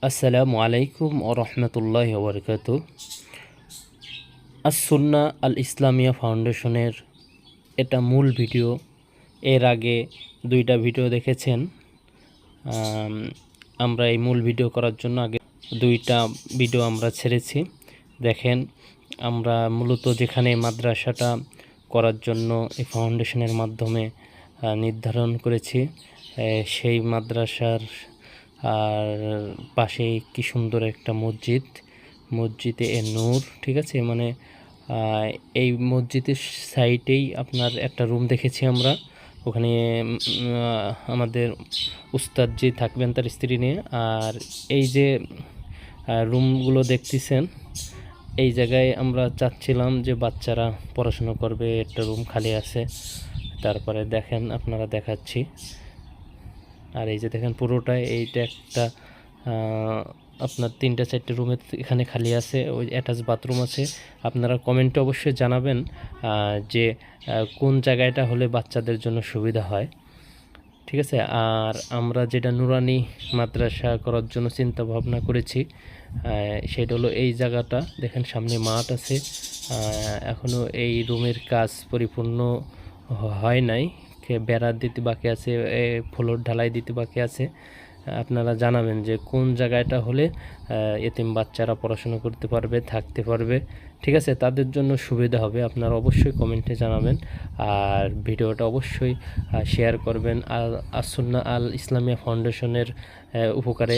আসসালামু আলাইকুম ও রহমতুল্লাহ বরকাত। আসুন্না আল ইসলামিয়া ফাউন্ডেশনের এটা মূল ভিডিও। এর আগে দুইটা ভিডিও দেখেছেন। আমরা এই মূল ভিডিও করার জন্য আগে দুইটা ভিডিও আমরা ছেড়েছি। দেখেন, আমরা মূলত যেখানে মাদ্রাসাটা করার জন্য এই ফাউন্ডেশনের মাধ্যমে নির্ধারণ করেছি, সেই মাদ্রাসার আর পাশেই কি সুন্দর একটা মসজিদে এ নূর, ঠিক আছে। মানে এই মসজিদের সাইডেই আপনার একটা রুম দেখেছি আমরা। ওখানে আমাদের উস্তাদজি থাকবেন তার স্ত্রী নিয়ে। আর এই যে রুমগুলো দেখতেছেন, এই জায়গায় আমরা চাচ্ছিলাম যে বাচ্চারা পড়াশোনা করবে, একটা রুম খালি আছে। তারপরে দেখেন, আপনারা দেখাচ্ছি। আর এই যে দেখেন পুরোটাই এইটা একটা আপনার 3-4টে রুমে এখানে খালি আছে, ওই অ্যাটাচ বাথরুম আছে। আপনারা কমেন্টে অবশ্যই জানাবেন যে কোন জায়গাটা হলে বাচ্চাদের জন্য সুবিধা হয়, ঠিক আছে। আর আমরা যেটা নুরানি মাদ্রাসা করার জন্য চিন্তা ভাবনা করেছি, সেটা হলো এই জায়গাটা। দেখেন সামনে মাঠ আছে। এখনও এই রুমের কাজ পরিপূর্ণ হয় নাই, বেড়া দিতে বাকি আছে, ফ্লোর ঢালাই দিতে বাকি আছে। আপনারা জানাবেন যে কোন জায়গাটা হলে এতিম বাচ্চারা পড়াশোনা করতে পারবে, থাকতে পারবে, ঠিক আছে, তাদের জন্য সুবিধা হবে। আপনারা অবশ্যই কমেন্টে জানাবেন। আর ভিডিওটা অবশ্যই শেয়ার করবেন আর আসুন্না আল ইসলামিয়া ফাউন্ডেশনের উপকারে।